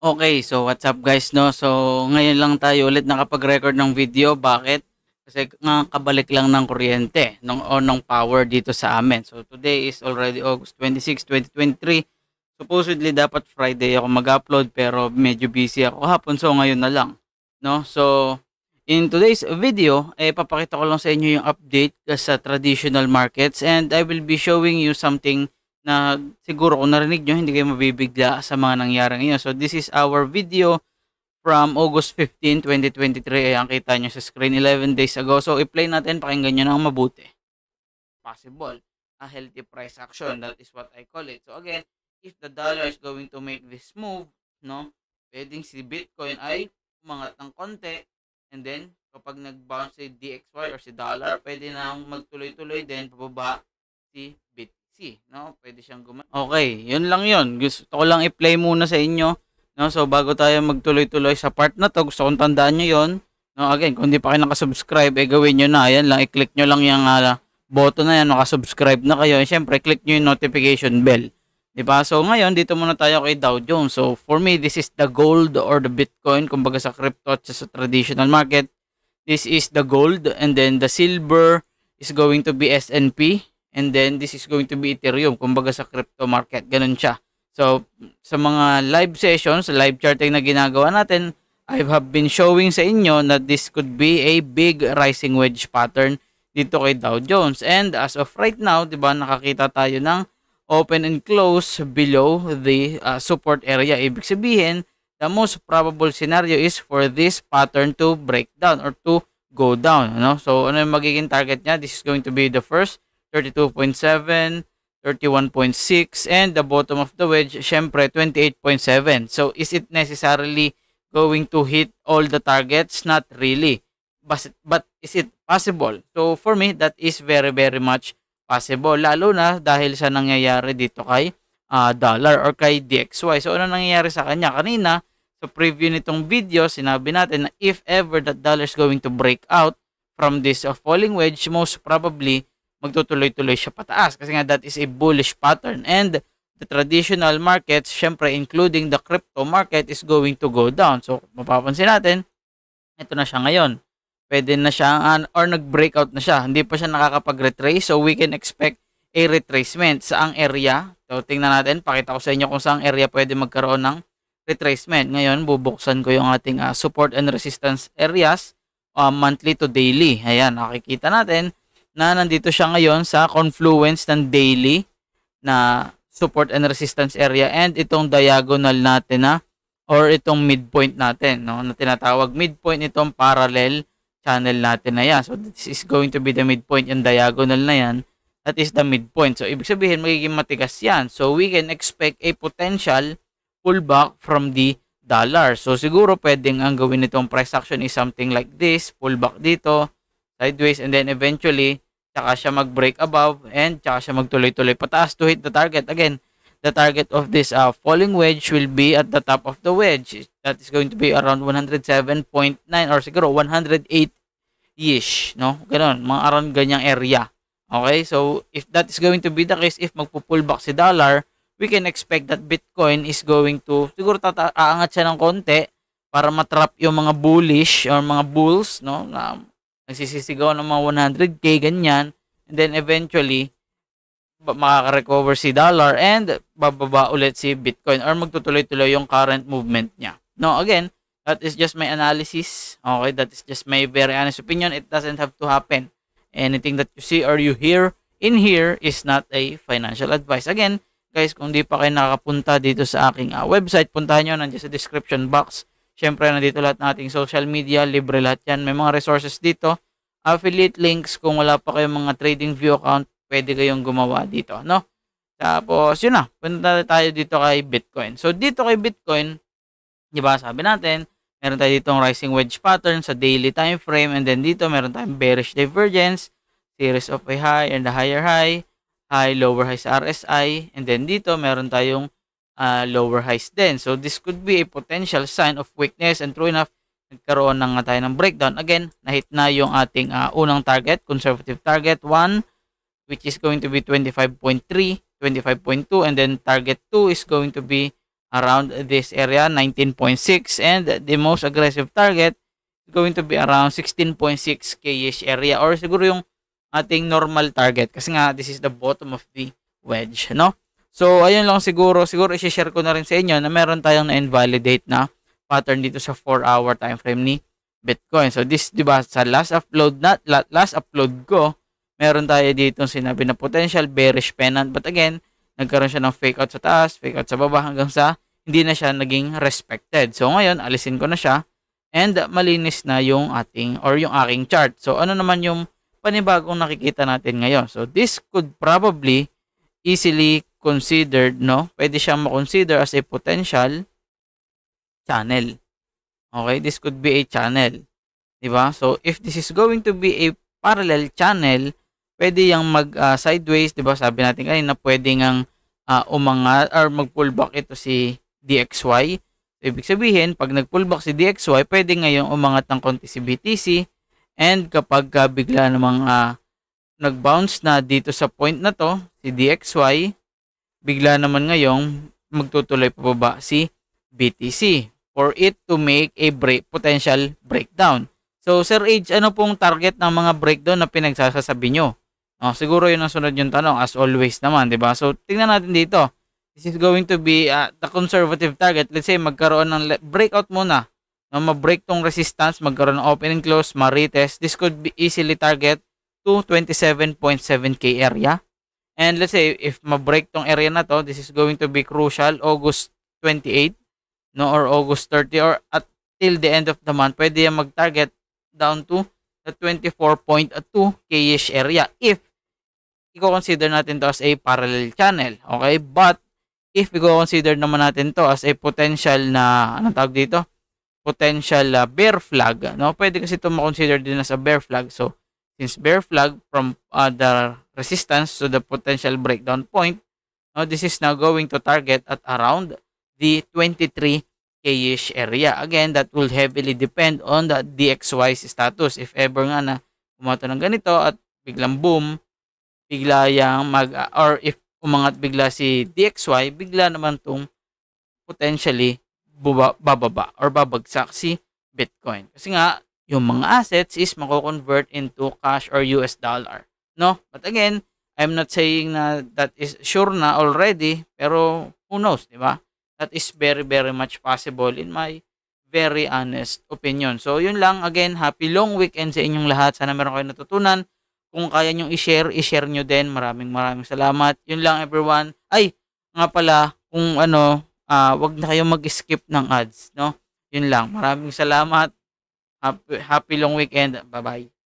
Okay, so what's up guys, no? So ngayon lang tayo ulit nakapag-record ng video. Bakit? Kasi nga kabalik lang ng kuryente ng power dito sa amin. So today is already August 26, 2023. Supposedly dapat Friday ako mag-upload pero medyo busy ako hapon, so ngayon na lang, no? So in today's video, papakita ko lang sa inyo yung update sa traditional markets, and I will be showing you something na siguro kung narinig nyo, hindi kayo mabibigla sa mga nangyari ngayon. So this is our video from August 15, 2023. Ayan, kita nyo sa screen 11 days ago. So i-play natin, pakinggan nyo ng mabuti. Possible. A healthy price action, that is what I call it. So again, if the dollar is going to make this move, no, pwedeng si Bitcoin ay umangat ng konti, and then kapag nag-bounce si DXY or si dollar, pwede na magtuloy-tuloy din pababa si BTC, no? Pwede siyang Okay, yun lang yun. Gusto ko lang i-play muna sa inyo, no? So bago tayo magtuloy-tuloy sa part na to, gusto kong tandaan nyo yun. No, again, kung hindi pa kayo nakasubscribe, gawin nyo na. Ayan lang, i-click nyo lang yung button na yan, nakasubscribe na kayo. Siyempre, click nyo yung notification bell. Diba? So, ngayon, dito muna tayo kay Dow Jones. So, for me, this is the gold or the Bitcoin, kumbaga sa crypto at sa traditional market. This is the gold, and then the silver is going to be S&P, and then this is going to be Ethereum, kumbaga sa crypto market. Ganun siya. So, sa mga live sessions, live charting na ginagawa natin, I have been showing sa inyo na this could be a big rising wedge pattern dito kay Dow Jones. And as of right now, 'di ba, nakakita tayo ng open and close below the support area. Ibig sabihin, the most probable scenario is for this pattern to break down or to go down, no? So ano yung magiging target niya? This is going to be the first 32.7, 31.6, and the bottom of the wedge, syempre 28.7. So is it necessarily going to hit all the targets? Not really. But is it possible? So for me, that is very very much possible, lalo na dahil sa nangyayari dito kay dollar or kay DXY. So ano nangyayari sa kanya? Kanina sa preview nitong video, sinabi natin na if ever that dollar is going to break out from this falling wedge, most probably magtutuloy-tuloy siya pataas kasi nga that is a bullish pattern, and the traditional markets, syempre including the crypto market, is going to go down. So mapapansin natin, ito na siya ngayon. Pwede na siya or nag-breakout na siya. Hindi pa siya nakakapag-retrace, so we can expect a retracement. Saang area? So tingnan natin, pakita ko sa inyo kung saang area pwede magkaroon ng retracement. Ngayon, bubuksan ko yung ating support and resistance areas monthly to daily. Ayan, nakikita natin na nandito siya ngayon sa confluence ng daily na support and resistance area, and itong diagonal natin na or itong midpoint natin, no, na tinatawag midpoint, itong parallel channel natin na yan. So this is going to be the midpoint, yung diagonal na yan, that is the midpoint. So ibig sabihin magiging matigas yan. So we can expect a potential pullback from the dollar. So siguro pwedeng ang gawin nitong price action is something like this, pullback dito, sideways, and then eventually tsaka siya mag-break above, and tsaka siya magtuloy-tuloy pataas to hit the target. Again, the target of this falling wedge will be at the top of the wedge. That is going to be around 107.9 or siguro 108-ish, no? Ganon, mga around ganyang area. Okay, so if that is going to be the case, if magpo-pullback si dollar, we can expect that Bitcoin is going to, siguro aangat siya ng konti para matrap yung mga bullish or mga bulls, no? Na nagsisisigaw ng mga 100k, ganyan. And then eventually, makaka-recover si dollar and bababa ulit si Bitcoin or magtutuloy-tuloy yung current movement niya. No, again, that is just my analysis. Okay, that is just my very honest opinion. It doesn't have to happen. Anything that you see or you hear in here is not a financial advice. Again, guys, kung di pa kayo nakakapunta dito sa aking website, puntahan nyo, nandiyan sa description box. Syempre, nandito lahat ng ating social media, libre lahat yan. May mga resources dito, affiliate links. Kung wala pa kayong mga trading view account, pwede kayong gumawa dito, no? Tapos, yun na. Punta tayo dito kay Bitcoin. So, dito kay Bitcoin, di ba, sabi natin, meron tayo ditong rising wedge pattern sa daily time frame, and then dito, meron tayong bearish divergence, series of a high and a higher high, high, lower high sa RSI, and then dito, meron tayong lower highs din. So, this could be a potential sign of weakness, and true enough, nagkaroon na nga tayo ng breakdown. Again, nahit na yung ating unang target, conservative target 1, which is going to be 25.3, 25.2, and then target 2 is going to be around this area, 19.6, and the most aggressive target is going to be around 16.6k-ish area, or siguro yung ating normal target kasi nga this is the bottom of the wedge, no? So ayun lang, siguro i-share ko na rin sa inyo na meron tayong na-invalidate na pattern dito sa 4-hour time frame ni Bitcoin. So this, 'di ba, sa last upload ko, meron tayo dito sinabi na potential bearish pennant, but again, nagkaroon siya ng fake out sa taas, fake out sa baba, hanggang sa hindi na siya naging respected. So ngayon, alisin ko na siya and malinis na yung ating or yung aking chart. So ano naman yung panibagong nakikita natin ngayon? So this could probably easily considered, no? Pwede siyang ma-consider as a potential channel. Okay, this could be a channel. 'Di ba? So if this is going to be a parallel channel, pwede yang mag sideways, 'di ba? Sabi natin kanina pwede ngang umangat or mag-pullback ito si DXY. So, ibig sabihin, pag nag-pullback si DXY, pwede ngayong umangat ng konti si BTC, and kapag bigla namang nag-bounce na dito sa point na to, si DXY, bigla naman ngayong magtutuloy pababa si BTC for it to make a potential breakdown. So, Sir Age, ano pong target ng mga breakdown na pinagsasasabi nyo? Siguro yun ang sunod yung tanong, as always naman, di ba? So, tingnan natin dito. This is going to be the conservative target. Let's say, magkaroon ng breakout muna. Ma-break tong resistance, magkaroon ng opening close, ma-retest. This could be easily target to 27.7k area. And let's say, if ma-break tong area na to, this is going to be crucial, August 28, no, or August 30, or at till the end of the month, pwede yan mag-target down to the 24.2k-ish area if i-consider natin to as a parallel channel. Okay? But if i-consider naman natin to as a potential na, anong tawag dito? Potential bear flag. No? Pwede kasi ito ma-consider din as a bear flag. So, since bear flag from the resistance to the potential breakdown point, no, this is now going to target at around the 23k-ish area. Again, that will heavily depend on the DXY's status. If ever nga na pumato ng ganito at biglang boom, bigla yang or if umangat bigla si DXY, bigla naman tong potentially bababa or babagsak si Bitcoin. Kasi nga, yung mga assets is mako-convert into cash or US dollar. No? But again, I'm not saying na that is sure na already, pero who knows, di ba? That is very, very much possible in my very honest opinion. So, yun lang. Again, happy long weekend sa inyong lahat. Sana meron kayo natutunan. Kung kaya nyong i-share nyo din. Maraming salamat. Yun lang, everyone. Ay, nga pala, kung wag na kayong mag-skip ng ads, no? Yun lang. Maraming salamat. Happy long weekend. Bye-bye.